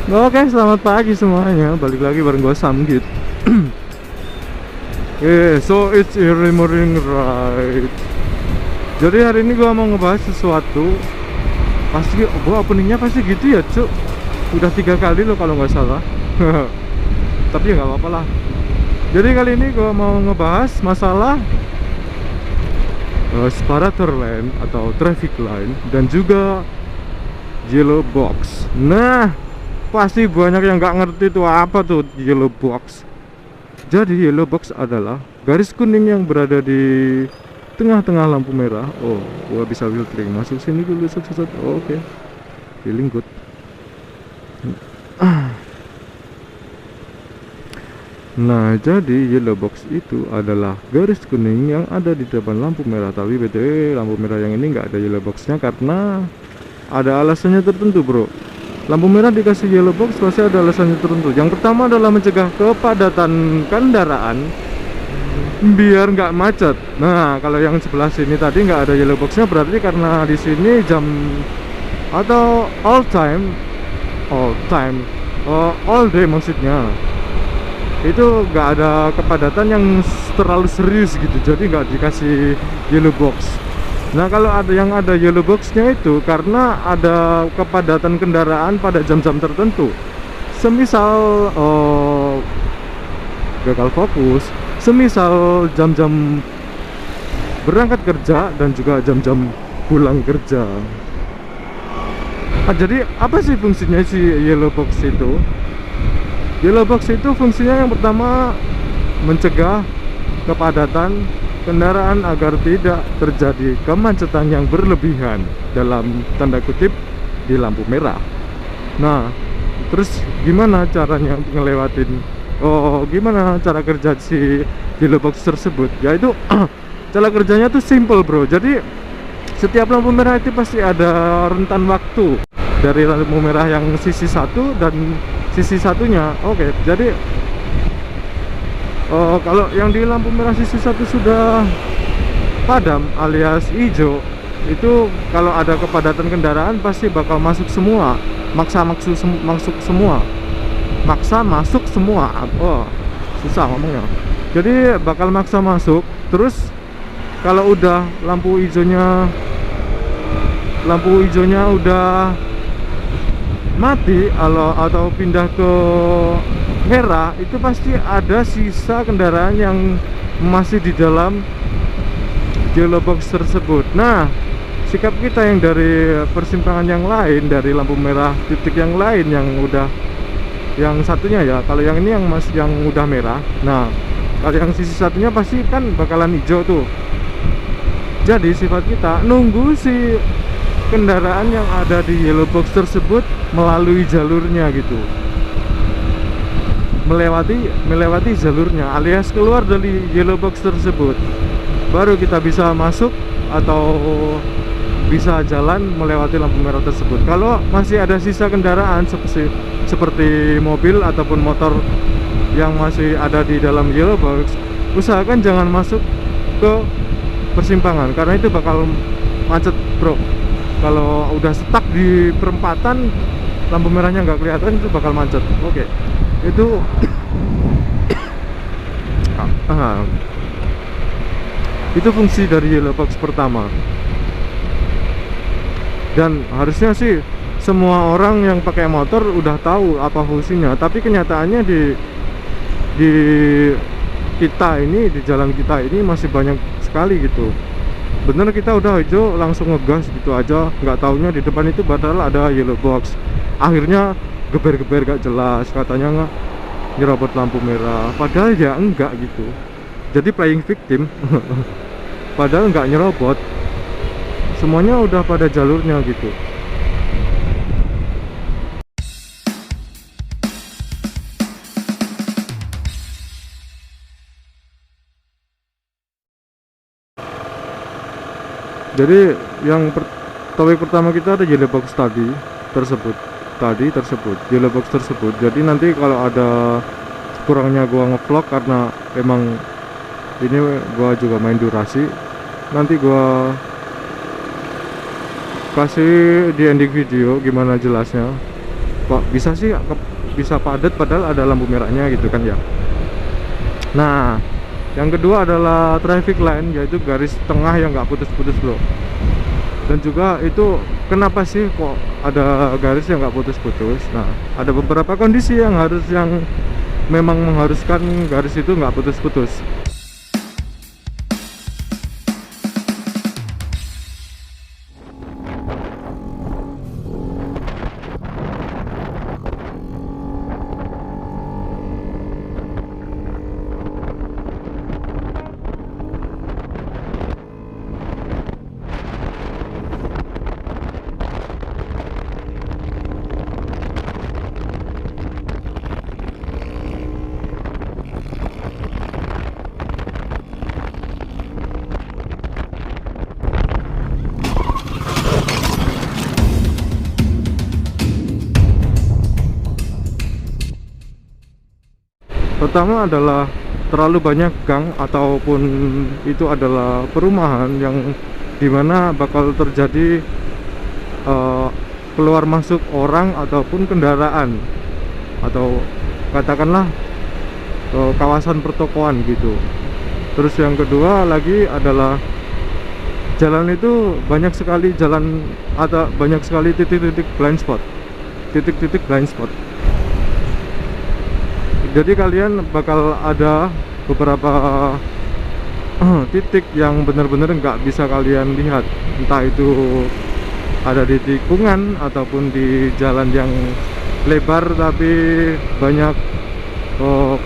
Oke, selamat pagi semuanya. Balik lagi bareng gue Samgit. So it's early morning, right? Jadi hari ini gue mau ngebahas sesuatu. Pasti gue openingnya pasti gitu ya, cuk. Udah 3 kali loh kalau nggak salah. Tapi ya nggak apa-apa lah. Jadi kali ini gue mau ngebahas masalah separator lane atau traffic line dan juga yellow box. Nah, pasti banyak yang nggak ngerti tuh apa tuh yellow box. Jadi yellow box adalah garis kuning yang berada di tengah-tengah lampu merah. Oh, gua bisa filtering masuk sini dulu satu-satu. Oh, oke, feeling good. Nah, jadi yellow box itu adalah garis kuning yang ada di depan lampu merah. Tapi btw lampu merah yang ini nggak ada yellow boxnya karena ada alasannya tertentu, bro. Lampu merah dikasih yellow box pasti ada alasannya tertentu. Yang pertama adalah mencegah kepadatan kendaraan biar nggak macet. Nah, kalau yang sebelah sini tadi nggak ada yellow boxnya berarti karena di sini jam atau all day maksudnya itu nggak ada kepadatan yang terlalu serius gitu, jadi nggak dikasih yellow box. Nah, kalau ada yellow boxnya itu karena ada kepadatan kendaraan pada jam-jam tertentu. Semisal gagal fokus, semisal jam-jam berangkat kerja dan juga jam-jam pulang kerja. Jadi apa sih fungsinya si yellow box itu? Yellow box itu fungsinya yang pertama mencegah kepadatan kendaraan agar tidak terjadi kemacetan yang berlebihan dalam tanda kutip di lampu merah. Nah, terus gimana caranya gimana cara kerja si yellow box tersebut? Yaitu cara kerjanya tuh simple, bro. Jadi setiap lampu merah itu pasti ada rentan waktu dari lampu merah yang sisi satu dan sisi satunya. Oke, jadi kalau yang di lampu merah sisi satu sudah padam alias hijau, itu kalau ada kepadatan kendaraan pasti bakal masuk semua, maksa masuk semua. Oh, susah ngomongnya. Jadi bakal maksa masuk. Terus kalau udah lampu hijaunya udah mati atau pindah ke merah, itu pasti ada sisa kendaraan yang masih di dalam yellow box tersebut. Nah, sikap kita yang dari persimpangan yang lain, dari lampu merah titik yang lain yang satunya ya, kalau yang ini yang udah merah. Nah, kalau yang sisi satunya pasti kan bakalan hijau tuh. Jadi sifat kita nunggu si kendaraan yang ada di yellow box tersebut melalui jalurnya gitu, melewati jalurnya alias keluar dari yellow box tersebut, baru kita bisa masuk atau bisa jalan melewati lampu merah tersebut. Kalau masih ada sisa kendaraan seperti mobil ataupun motor yang masih ada di dalam yellow box, usahakan jangan masuk ke persimpangan karena itu bakal macet, bro. Kalau udah stuck di perempatan lampu merahnya nggak kelihatan, itu bakal macet. Oke, itu itu fungsi dari yellow box pertama. Dan harusnya sih semua orang yang pakai motor udah tahu apa fungsinya, tapi kenyataannya di kita ini, di jalan kita ini masih banyak sekali gitu. Bener, kita udah hijau langsung ngegas gitu aja, nggak taunya di depan itu padahal ada yellow box. Akhirnya geber-geber gak jelas, katanya nggak nyerobot lampu merah, padahal ya enggak gitu. Jadi playing victim. Padahal nggak nyerobot, semuanya udah pada jalurnya gitu. Jadi yang topik pertama kita ada yellow box tersebut yellow box tersebut. Jadi nanti kalau ada kurangnya gua ngevlog karena emang ini gua juga main durasi, nanti gua kasih di ending video gimana jelasnya. kok bisa sih bisa padat padahal ada lampu merahnya gitu kan ya. Nah, yang kedua adalah traffic line, yaitu garis tengah yang nggak putus-putus bro. Dan juga itu kenapa sih kok ada garis yang nggak putus-putus? Nah, ada beberapa kondisi yang memang mengharuskan garis itu nggak putus-putus. Pertama adalah terlalu banyak gang ataupun itu adalah perumahan yang dimana bakal terjadi keluar masuk orang ataupun kendaraan, atau katakanlah kawasan pertokoan gitu. Terus yang kedua lagi adalah jalan itu banyak sekali banyak sekali titik-titik blind spot. Jadi kalian bakal ada beberapa titik yang benar-benar nggak bisa kalian lihat, entah itu ada di tikungan ataupun di jalan yang lebar tapi banyak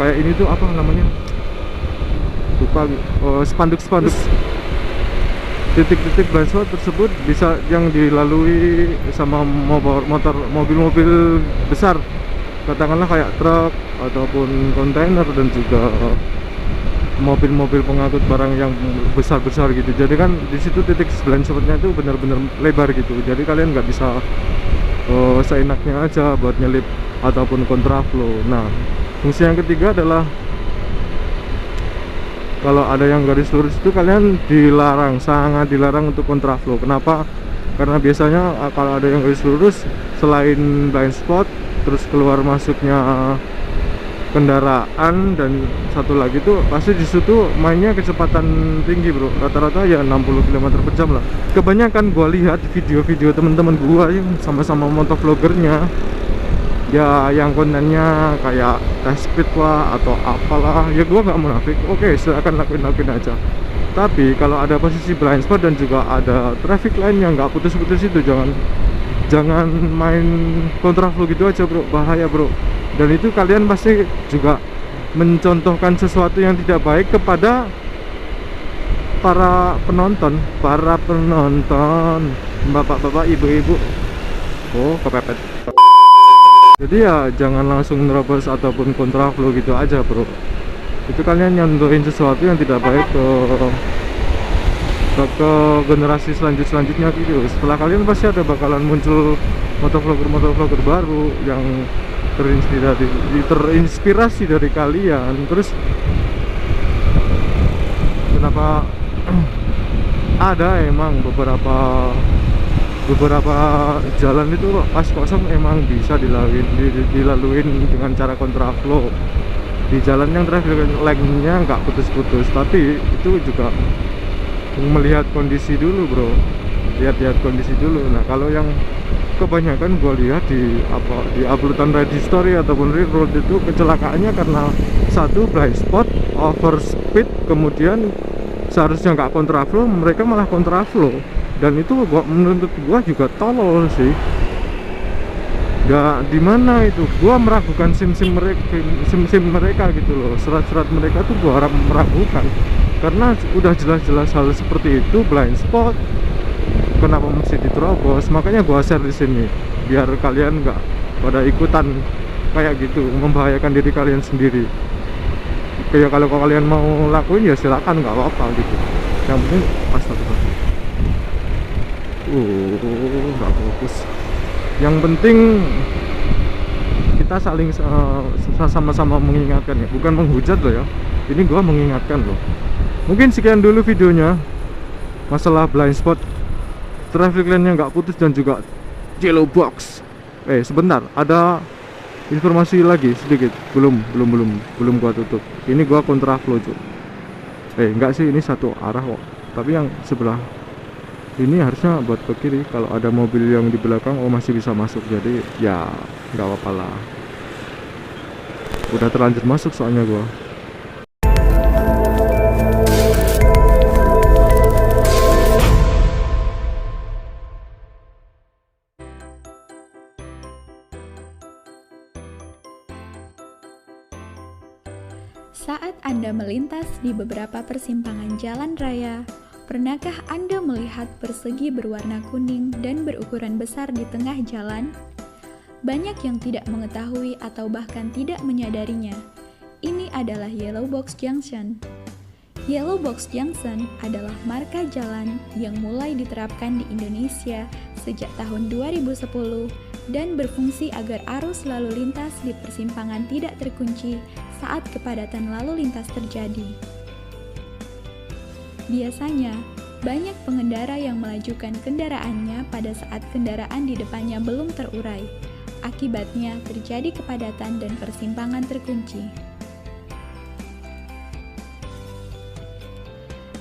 kayak ini tuh apa namanya, lupa, spanduk-spanduk. Titik-titik blind spot tersebut bisa yang dilalui sama mobil-mobil besar, katakanlah kayak truk ataupun kontainer dan juga mobil-mobil pengangkut barang yang besar-besar gitu. Jadi kan di situ titik blind spotnya itu benar-benar lebar gitu. Jadi kalian nggak bisa seenaknya aja buat nyelip ataupun kontraflow. Nah, fungsi yang ketiga adalah kalau ada yang garis lurus itu kalian sangat dilarang untuk kontraflow. Kenapa? Karena biasanya kalau ada yang garis lurus, selain blind spot, terus keluar masuknya kendaraan, dan satu lagi tuh pasti di situ mainnya kecepatan tinggi bro, rata-rata ya 60 km per jam lah. Kebanyakan gua lihat video-video teman-teman gua yang sama-sama motovloggernya ya, yang kontennya kayak test speed lah atau apalah, ya gua nggak munafik, oke silakan lakuin aja. Tapi kalau ada posisi blind spot dan juga ada traffic line yang nggak putus-putus itu jangan main kontraflow gitu aja bro, bahaya bro. Dan itu kalian pasti juga mencontohkan sesuatu yang tidak baik kepada para penonton, bapak-bapak, ibu-ibu. Oh, kepepet. Jadi ya jangan langsung nerobos ataupun kontraflow gitu aja bro. Itu kalian nyontohin sesuatu yang tidak baik ke generasi selanjutnya gitu. Setelah kalian pasti bakalan muncul motovlogger baru yang terinspirasi dari kalian. Terus kenapa ada emang beberapa jalan itu pas kosong emang bisa dilaluin dengan cara kontraflow di jalan yang traffic line-nya nggak putus-putus. Tapi itu juga melihat kondisi dulu bro, lihat kondisi dulu. Nah, kalau yang kebanyakan gue lihat di uploadan Reddit story ataupun real road itu kecelakaannya karena satu blind spot, over speed, kemudian seharusnya nggak kontraflow mereka malah kontraflow, dan itu menurut gua juga tolol sih. Nggak, di mana itu gua meragukan sim mereka gitu loh, surat mereka tuh gua meragukan, karena udah jelas-jelas hal seperti itu blind spot, kenapa mesti diterobos? Makanya gua share di sini biar kalian nggak pada ikutan kayak gitu, membahayakan diri kalian sendiri. Kayak kalau kalian mau lakuin ya silakan, nggak apa-apa gitu. Yang penting astagfirullah. Nggak fokus. Yang penting kita saling sama-sama mengingatkan ya, bukan menghujat loh ya. Ini gua mengingatkan loh. Mungkin sekian dulu videonya masalah blind spot, traffic line-nya nggak putus dan juga yellow box. Sebentar, ada informasi lagi sedikit. Belum gua tutup. Ini gua kontraflow, Cuk. Enggak sih, ini satu arah kok. Tapi yang sebelah ini harusnya buat ke kiri. Kalau ada mobil yang di belakang, masih bisa masuk. Jadi ya nggak apa-apa lah. Udah terlanjur masuk soalnya gua. Saat Anda melintas di beberapa persimpangan jalan raya, pernahkah Anda melihat persegi berwarna kuning dan berukuran besar di tengah jalan? Banyak yang tidak mengetahui atau bahkan tidak menyadarinya. Ini adalah Yellow Box Junction. Yellow Box Junction adalah marka jalan yang mulai diterapkan di Indonesia sejak tahun 2010 dan berfungsi agar arus lalu lintas di persimpangan tidak terkunci saat kepadatan lalu lintas terjadi. Biasanya, banyak pengendara yang melajukan kendaraannya pada saat kendaraan di depannya belum terurai. Akibatnya terjadi kepadatan dan persimpangan terkunci.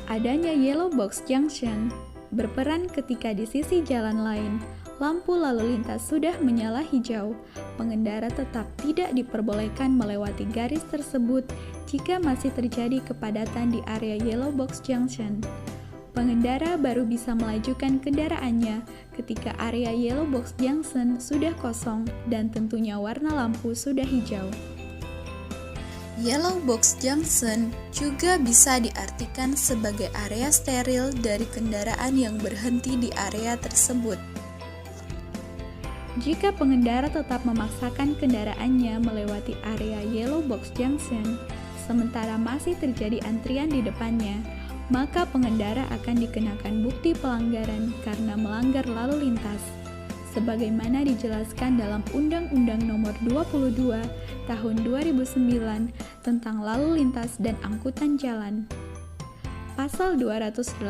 Adanya Yellow Box Junction berperan ketika di sisi jalan lain, lampu lalu lintas sudah menyala hijau. Pengendara tetap tidak diperbolehkan melewati garis tersebut jika masih terjadi kepadatan di area Yellow Box Junction. Pengendara baru bisa melajukan kendaraannya ketika area Yellow Box Junction sudah kosong dan tentunya warna lampu sudah hijau. Yellow Box Junction juga bisa diartikan sebagai area steril dari kendaraan yang berhenti di area tersebut. Jika pengendara tetap memaksakan kendaraannya melewati area Yellow Box Junction, sementara masih terjadi antrian di depannya, maka pengendara akan dikenakan bukti pelanggaran karena melanggar lalu lintas, sebagaimana dijelaskan dalam Undang-Undang Nomor 22 Tahun 2009 tentang Lalu Lintas dan Angkutan Jalan. Pasal 287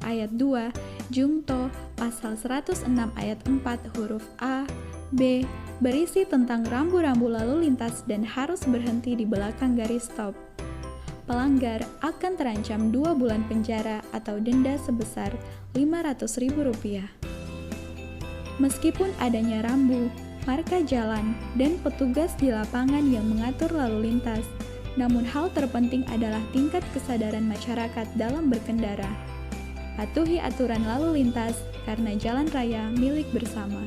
ayat 2 Jungto Pasal 106 ayat 4 huruf A, B berisi tentang rambu-rambu lalu lintas dan harus berhenti di belakang garis stop. Pelanggar akan terancam 2 bulan penjara atau denda sebesar Rp500.000. Meskipun adanya rambu, marka jalan, dan petugas di lapangan yang mengatur lalu lintas, namun hal terpenting adalah tingkat kesadaran masyarakat dalam berkendara. Patuhi aturan lalu lintas karena jalan raya milik bersama.